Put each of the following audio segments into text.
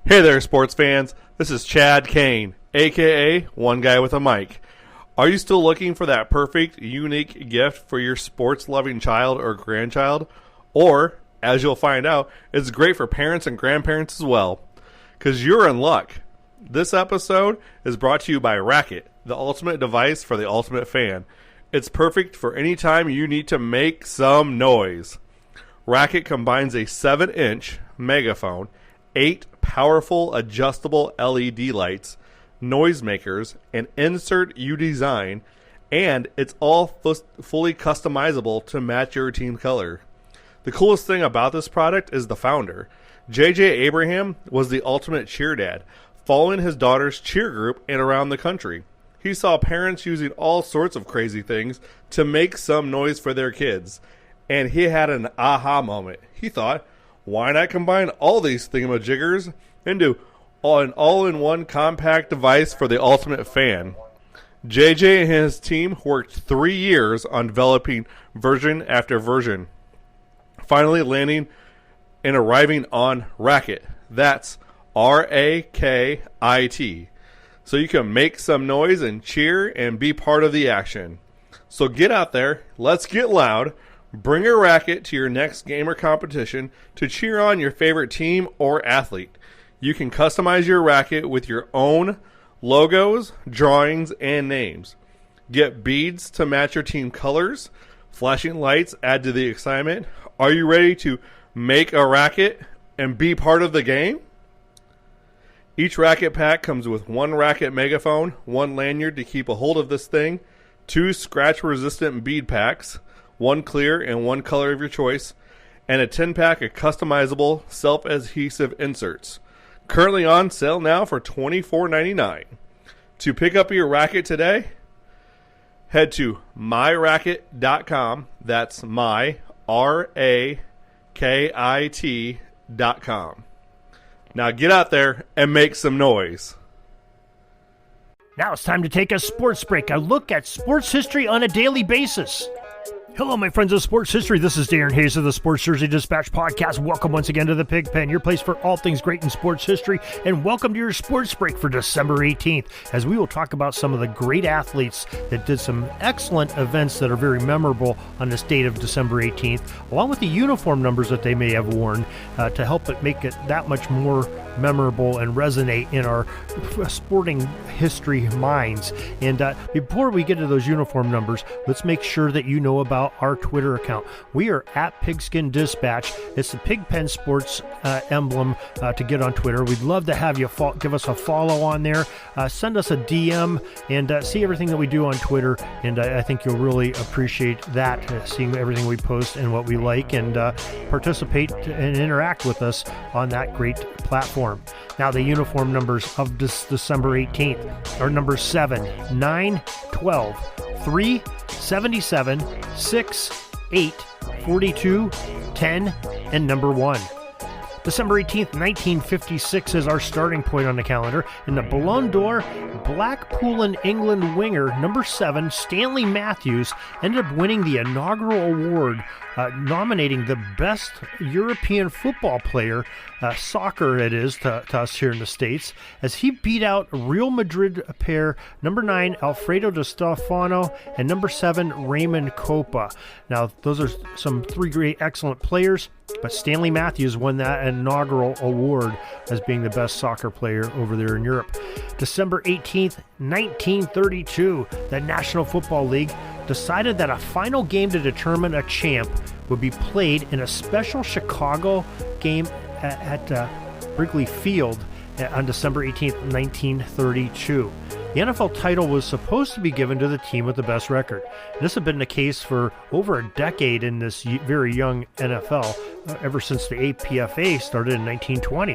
Hey there, sports fans. This is Chad Cain, a.k.a. One Guy with a Mic. Are you still looking for that perfect, unique gift for your sports-loving child or grandchild? Or, as you'll find out, it's great for parents and grandparents as well. Because you're in luck. This episode is brought to you by RAKIT, the ultimate device for the ultimate fan. It's perfect for any time you need to make some noise. RAKIT combines a 7-inch megaphone, 8 powerful adjustable LED lights, noisemakers, and insert you design, and it's all fully customizable to match your team color. The coolest thing about this product is the founder. J.J. Abraham was the ultimate cheer dad, following his daughter's cheer group and around the country. He saw parents using all sorts of crazy things to make some noise for their kids, and he had an aha moment. He thought, why not combine all these thingamajiggers into an all-in-one compact device for the ultimate fan? JJ and his team worked 3 years on developing version after version, finally landing and arriving on RAKIT. That's RAKIT. So you can make some noise and cheer and be part of the action. So get out there, let's get loud. Bring a RAKIT to your next game or competition to cheer on your favorite team or athlete. You can customize your RAKIT with your own logos, drawings, and names. Get beads to match your team colors. Flashing lights add to the excitement. Are you ready to make a RAKIT and be part of the game? Each RAKIT pack comes with 1 RAKIT megaphone, 1 lanyard to keep a hold of this thing, 2 scratch-resistant bead packs, 1 clear and 1 color of your choice, and a 10-pack of customizable self-adhesive inserts. Currently on sale now for $24.99. To pick up your RAKIT today, head to RAKIT.com. That's RAKIT.com. Now get out there and make some noise. Now it's time to take a sports break, a look at sports history on a daily basis. Hello, my friends of sports history. This is Darren Hayes of the Sports Jersey Dispatch Podcast. Welcome once again to the Pig Pen, your place for all things great in sports history, and welcome to your sports break for December 18th, as we will talk about some of the great athletes that did some excellent events that are very memorable on this date of December 18th, along with the uniform numbers that they may have worn to help it make it that much more memorable and resonate in our sporting history minds. And before we get to those uniform numbers, let's make sure that you know about our Twitter account. We are at Pigskin Dispatch. It's the Pigpen Sports emblem to get on Twitter. We'd love to have you give us a follow on there. Send us a DM and see everything that we do on Twitter. And I think you'll really appreciate that, seeing everything we post and what we like, and participate and interact with us on that great platform. Now, the uniform numbers of this December 18th are number 7, 9, 12, 3, 77, 6, 8, 42, 10, and number 1. December 18th, 1956 is our starting point on the calendar. In the Ballon d'Or, Blackpool and England winger number 7, Stanley Matthews, ended up winning the inaugural award, nominating the best European football player, soccer it is to us here in the States, as he beat out Real Madrid pair number 9, Alfredo Di Stefano, and number 7, Raymond Kopa. Now, those are some 3 great, excellent players, but Stanley Matthews won that inaugural award as being the best soccer player over there in Europe. December 18th, 1932, the National Football League decided that a final game to determine a champ would be played in a special Chicago game at Wrigley Field on December 18th, 1932. The NFL title was supposed to be given to the team with the best record. This had been the case for over a decade in this very young NFL, ever since the APFA started in 1920.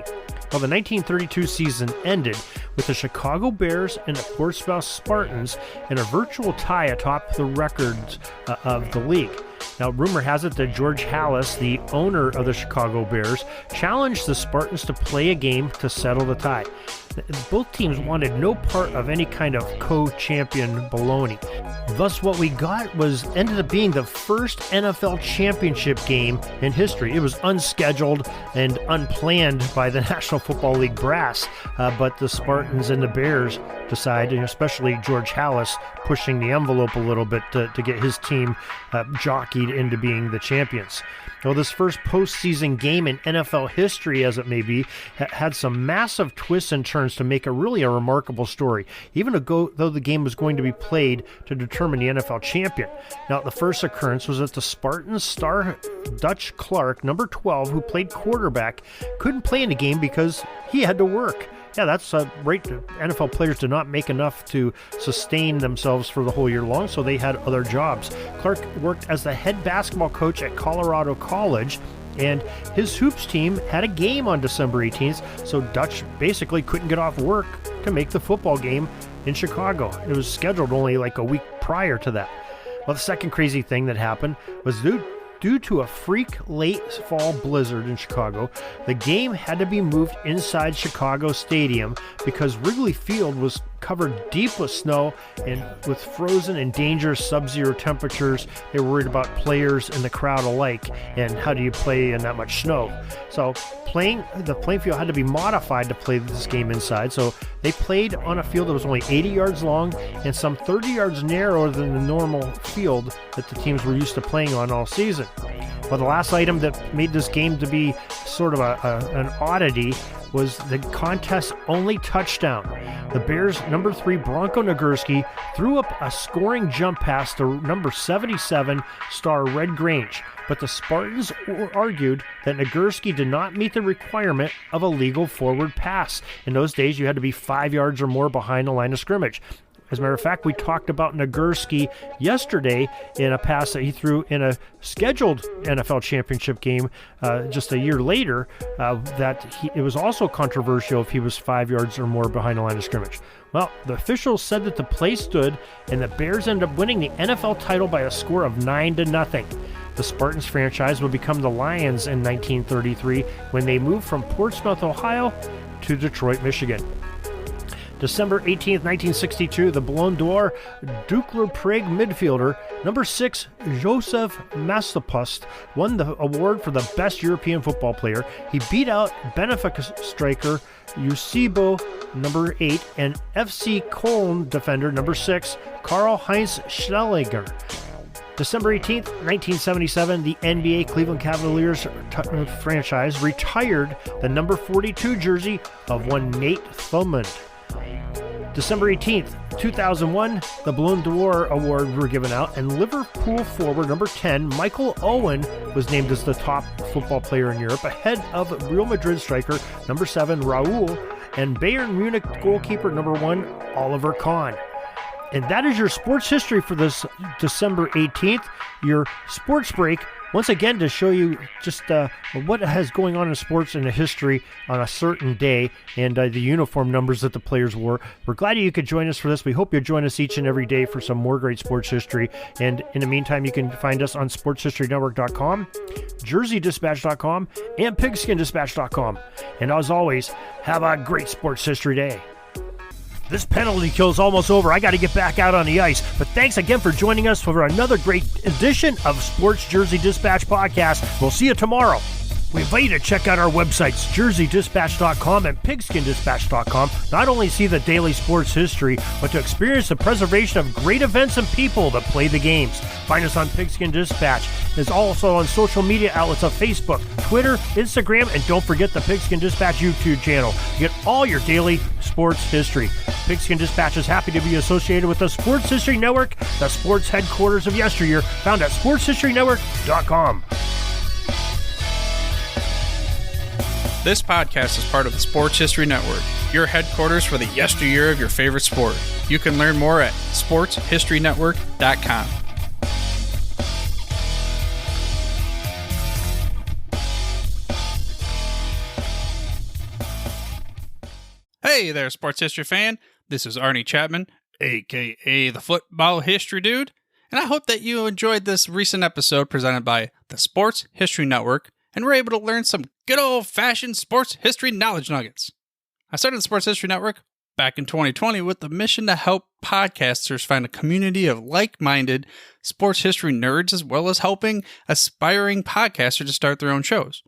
Well, the 1932 season ended with the Chicago Bears and the Portsmouth Spartans in a virtual tie atop the records of the league. Now, rumor has it that George Halas, the owner of the Chicago Bears, challenged the Spartans to play a game to settle the tie. Both teams wanted no part of any kind of co-champion baloney. Thus, what we got ended up being the first NFL championship game in history. It was unscheduled and unplanned by the National Football League brass, but the Spartans and the Bears decided, especially George Halas, pushing the envelope a little bit to get his team jockeyed into being the champions. Well, this first postseason game in NFL history, as it may be, had some massive twists and turns to make it really a remarkable story, even though the game was going to be played to determine the NFL champion. Now, the first occurrence was that the Spartans star Dutch Clark, number 12, who played quarterback, couldn't play in the game because he had to work. Yeah, that's right. NFL players did not make enough to sustain themselves for the whole year long, so they had other jobs. Clark worked as the head basketball coach at Colorado College, and his hoops team had a game on December 18th, so Dutch basically couldn't get off work to make the football game in Chicago. It was scheduled only like a week prior to that. Well, the second crazy thing that happened was due to a freak late fall blizzard in Chicago, the game had to be moved inside Chicago Stadium because Wrigley Field was covered deep with snow and with frozen and dangerous sub-zero temperatures. They were worried about players and the crowd alike, and how do you play in that much snow? So the playing field had to be modified to play this game inside, so they played on a field that was only 80 yards long and some 30 yards narrower than the normal field that the teams were used to playing on all season. Well, the last item that made this game to be sort of an oddity was the contest's only touchdown. The Bears' number 3 Bronco Nagurski threw up a scoring jump pass to number 77 star Red Grange, but the Spartans argued that Nagurski did not meet the requirement of a legal forward pass. In those days, you had to be 5 yards or more behind the line of scrimmage. As a matter of fact, we talked about Nagurski yesterday in a pass that he threw in a scheduled NFL championship game just a year later, it was also controversial if he was 5 yards or more behind the line of scrimmage. Well, the officials said that the play stood, and the Bears ended up winning the NFL title by a score of 9-0. The Spartans franchise would become the Lions in 1933 when they moved from Portsmouth, Ohio to Detroit, Michigan. December 18th, 1962, the Ballon d'Or Dukler Prague midfielder, number 6, Josef Masopust, won the award for the best European football player. He beat out Benfica striker Eusebio, number 8, and FC Köln defender, number 6, Karl-Heinz Schnelliger. December 18th, 1977, the NBA Cleveland Cavaliers franchise retired the number 42 jersey of one Nate Thurmond. December 18th, 2001, the Ballon d'Or award were given out, and Liverpool forward number 10, Michael Owen, was named as the top football player in Europe, ahead of Real Madrid striker number 7, Raul, and Bayern Munich goalkeeper number 1, Oliver Kahn. And that is your sports history for this December 18th, your sports break. Once again, to show you just what has going on in sports and the history on a certain day and the uniform numbers that the players wore. We're glad you could join us for this. We hope you'll join us each and every day for some more great sports history. And in the meantime, you can find us on sportshistorynetwork.com, jerseydispatch.com, and pigskindispatch.com. And as always, have a great sports history day. This penalty kill is almost over. I got to get back out on the ice. But thanks again for joining us for another great edition of Sports Jersey Dispatch Podcast. We'll see you tomorrow. We invite you to check out our websites, jerseydispatch.com and pigskindispatch.com. Not only see the daily sports history, but to experience the preservation of great events and people that play the games. Find us on Pigskin Dispatch. It's also on social media outlets of Facebook, Twitter, Instagram, and don't forget the Pigskin Dispatch YouTube channel. You get all your daily sports history. Pigskin Dispatch is happy to be associated with the Sports History Network, the sports headquarters of yesteryear, found at sportshistorynetwork.com. This podcast is part of the Sports History Network, your headquarters for the yesteryear of your favorite sport. You can learn more at sportshistorynetwork.com. Hey there, sports history fan. This is Arnie Chapman, a.k.a. the Football History Dude, And I hope that you enjoyed this recent episode presented by the Sports History Network and were able to learn some good old-fashioned sports history knowledge nuggets. I started the Sports History Network back in 2020 with the mission to help podcasters find a community of like-minded sports history nerds, as well as helping aspiring podcasters to start their own shows.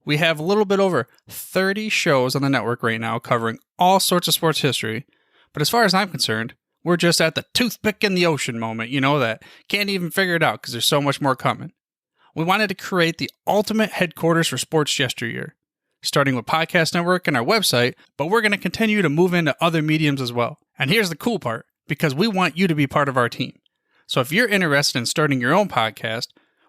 We have a little bit over 30 shows on the network right now covering all sorts of sports history, but as far as I'm concerned, we're just at the toothpick in the ocean moment, that can't even figure it out because there's so much more coming. We wanted to create the ultimate headquarters for sports yesteryear, starting with Podcast Network and our website, but we're going to continue to move into other mediums as well. And here's the cool part, because we want you to be part of our team. So if you're interested in starting your own podcast,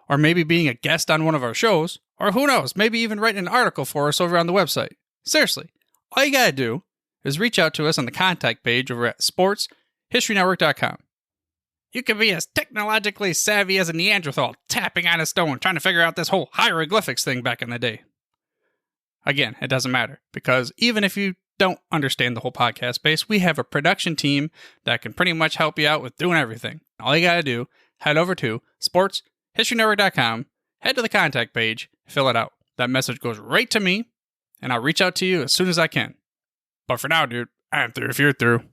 or maybe being a guest on one of our shows, or who knows, maybe even writing an article for us over on the website. Seriously, all you gotta do is reach out to us on the contact page over at sportshistorynetwork.com. You can be as technologically savvy as a Neanderthal tapping on a stone trying to figure out this whole hieroglyphics thing back in the day. Again, it doesn't matter, because even if you don't understand the whole podcast space, we have a production team that can pretty much help you out with doing everything. All you gotta do, head over to sportshistorynetwork.com, head to the contact page, fill it out. That message goes right to me, and I'll reach out to you as soon as I can. But for now, dude, I'm through if you're through.